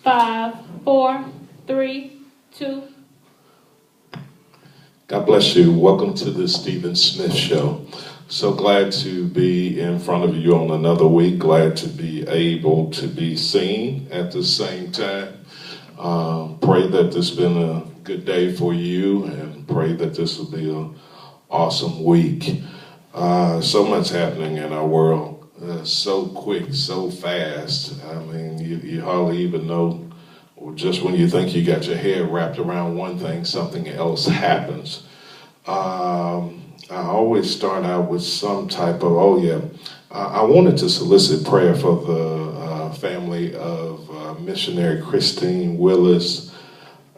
5, 4, 3, 2. God bless you. Welcome to the Stephen Smith Show. So glad to be in front of you on another week. Glad to be able to be seen at the same time. Pray that this has been a good day for you, and pray that this will be an awesome week. So much happening in our world. So quick, so fast. I mean, you hardly even know. Just when you think you got your head wrapped around one thing, something else happens. I always start out with some type of, I wanted to solicit prayer for the family of missionary Christine Willis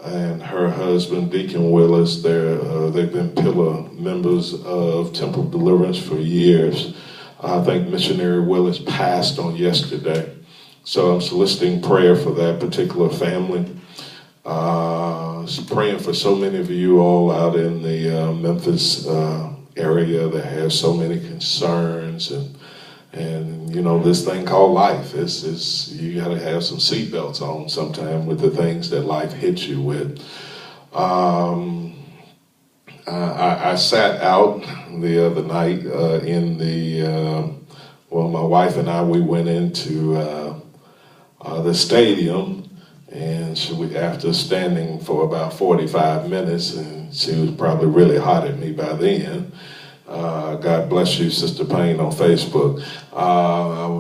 and her husband, Deacon Willis. They've been pillar members of Temple of Deliverance for years. I think missionary Willis passed on yesterday. So I'm soliciting prayer for that particular family. Praying for so many of you all out in the Memphis area that have so many concerns and you know, this thing called life. You got to have some seatbelts on sometime with the things that life hits you with. I sat out the other night my wife and I, we went into the stadium, and after standing for about 45 minutes, and she was probably really hot at me by then. God bless you, Sister Payne on Facebook.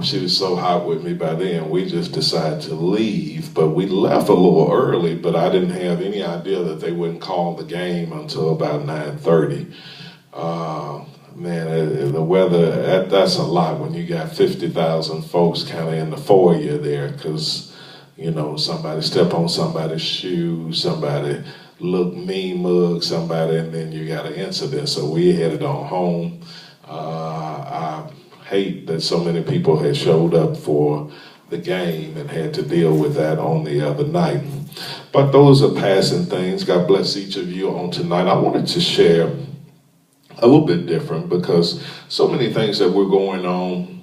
She was so hot with me by then, we just decided to leave, but we left a little early, but I didn't have any idea that they wouldn't call the game until about 9:30. Man, the weather, that's a lot when you got 50,000 folks kind of in the foyer there, because, you know, somebody step on somebody's shoe, somebody look mean mug somebody, and then you got an incident. So we headed on home. I hate that so many people had showed up for the game and had to deal with that on the other night. But those are passing things. God bless each of you on tonight. I wanted to share a little bit different, because so many things that we're going on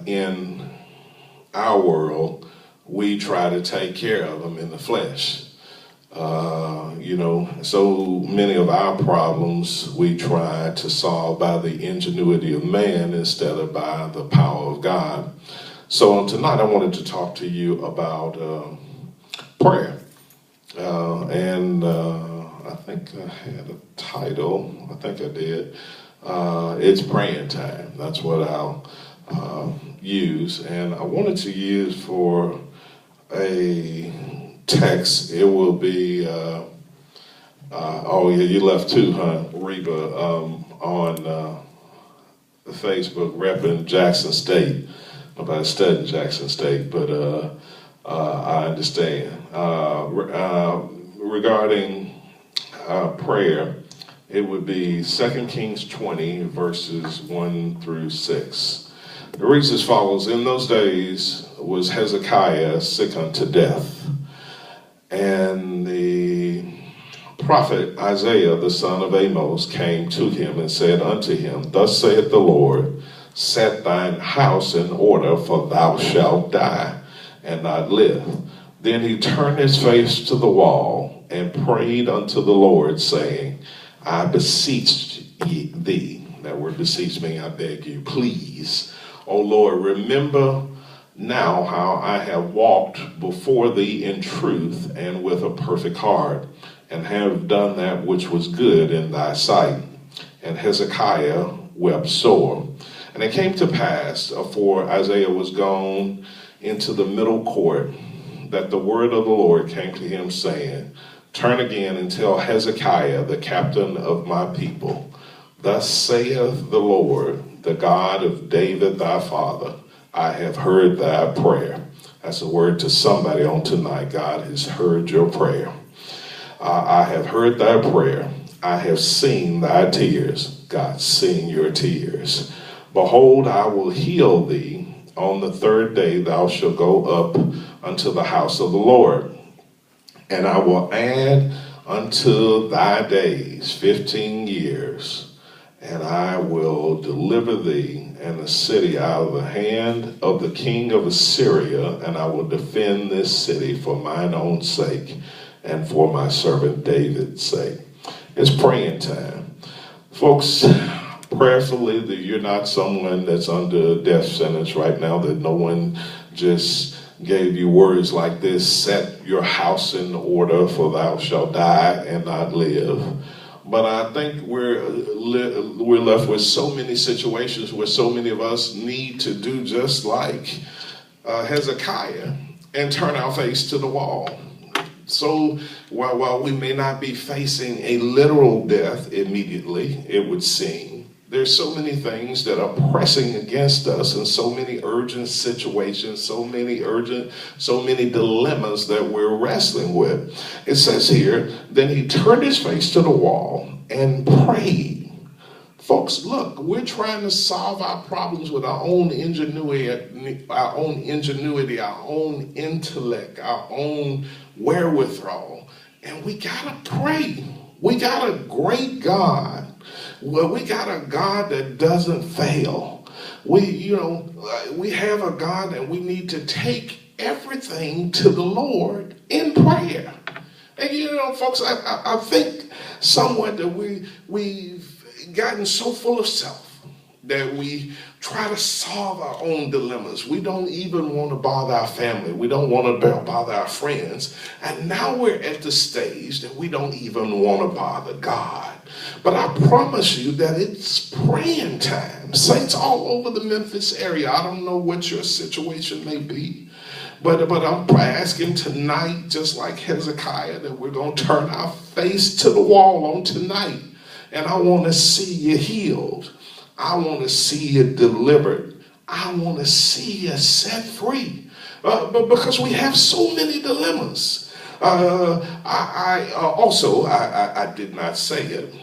in our world, we try to take care of them in the flesh. You know, so many of our problems we try to solve by the ingenuity of man instead of by the power of God. So on tonight, I wanted to talk to you about prayer. I think I had a title. I think I did. It's praying time. That's what I'll use. And I wanted to use for a text. It will be, you left too, huh, Reba, on Facebook, repping Jackson State. Nobody studying Jackson State, but I understand. Regarding prayer, it would be 2 Kings 20, verses 1 through 6. It reads as follows: In those days was Hezekiah sick unto death, and the prophet Isaiah the son of Amos came to him and said unto him, Thus saith the Lord, Set thine house in order, for thou shalt die and not live. Then he turned his face to the wall and prayed unto the Lord, saying, I beseech thee. That word beseech me, I beg you, please, O Lord, remember now how I have walked before thee in truth and with a perfect heart, and have done that which was good in thy sight. And Hezekiah wept sore. And it came to pass, afore Isaiah was gone into the middle court, that the word of the Lord came to him, saying, Turn again and tell Hezekiah, the captain of my people, Thus saith the Lord, the God of David thy father, I have heard thy prayer. That's a word to somebody on tonight. God has heard your prayer. I have heard thy prayer. I have seen thy tears. God's seen your tears. Behold, I will heal thee. On the third day thou shalt go up unto the house of the Lord, and I will add unto thy days 15 years. and I will deliver thee and the city out of the hand of the king of Assyria, and I will defend this city for mine own sake and for my servant David's sake. It's praying time. Folks, prayerfully that you're not someone that's under a death sentence right now, that no one just gave you words like this: set your house in order, for thou shalt die and not live. But I think we're left with so many situations where so many of us need to do just like Hezekiah and turn our face to the wall. So while we may not be facing a literal death immediately, it would seem, there's so many things that are pressing against us, and so many urgent situations, so many dilemmas that we're wrestling with. It says here, then he turned his face to the wall and prayed. Folks, look, we're trying to solve our problems with our own ingenuity, our own intellect, our own wherewithal, and we gotta pray. We got a great God. Well, we got a God that doesn't fail. We have a God that we need to take everything to the Lord in prayer. And folks, I think somewhat that we've gotten so full of self that we try to solve our own dilemmas. We don't even want to bother our family. We don't want to bother our friends. And now we're at the stage that we don't even want to bother God. But I promise you that it's praying time. Saints all over the Memphis area. I don't know what your situation may be. But I'm asking tonight, just like Hezekiah, that we're going to turn our face to the wall on tonight. And I want to see you healed. I want to see you delivered. I want to see you set free. But because we have so many dilemmas. I did not say it.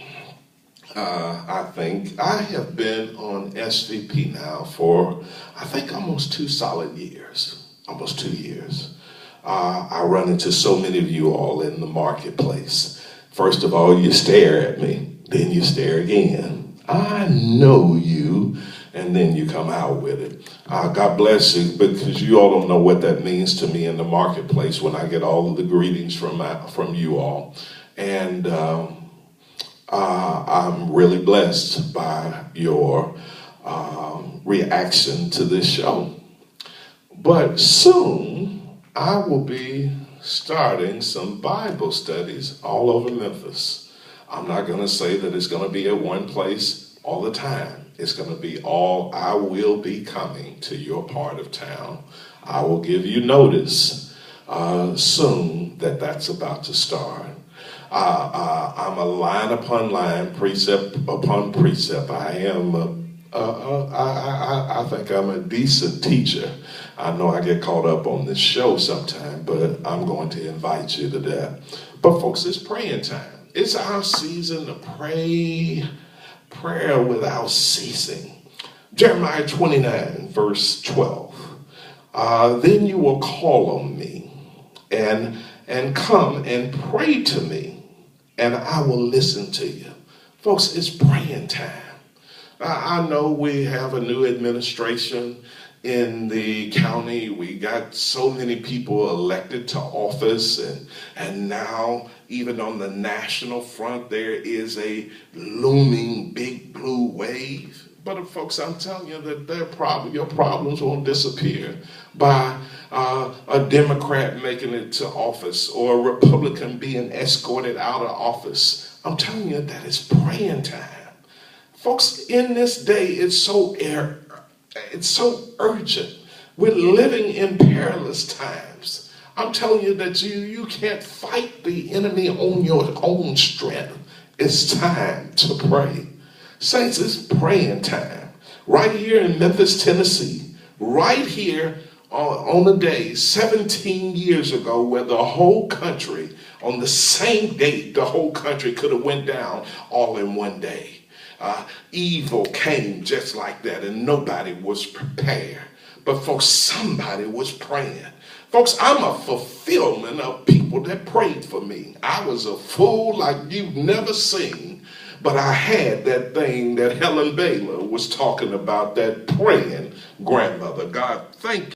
I think I have been on SVP now for, I think, almost 2 solid years. Almost 2 years. I run into so many of you all in the marketplace. First of all, you stare at me. Then you stare again. I know you, and then you come out with it. God bless you, because you all don't know what that means to me in the marketplace when I get all of the greetings from you all. And I'm really blessed by your reaction to this show. But soon, I will be starting some Bible studies all over Memphis. I'm not going to say that it's going to be at one place all the time. It's going to be I will be coming to your part of town. I will give you notice soon that that's about to start. I'm a line upon line, precept upon precept. I think I'm a decent teacher. I know I get caught up on this show sometime, but I'm going to invite you to that. But folks, it's praying time. It's our season to pray, prayer without ceasing. Jeremiah 29, verse 12. Then you will call on me and come and pray to me, and I will listen to you. Folks, it's praying time. I know we have a new administration in the county. We got so many people elected to office, and now even on the national front there is a looming big blue wave. But folks, I'm telling you that your problems won't disappear by a Democrat making it to office or a Republican being escorted out of office. I'm telling you that it's praying time. Folks, in this day, it's so urgent. We're living in perilous times. I'm telling you that you can't fight the enemy on your own strength. It's time to pray. Saints, it's praying time. Right here in Memphis, Tennessee, right here on the day 17 years ago, where the whole country, on the same date, the whole country could have went down all in one day. Evil came just like that, and nobody was prepared. But folks, somebody was praying. Folks, I'm a fulfillment of people that prayed for me. I was a fool like you've never seen. but I had that thing that Helen Baylor was talking about, that praying grandmother. God, thank you.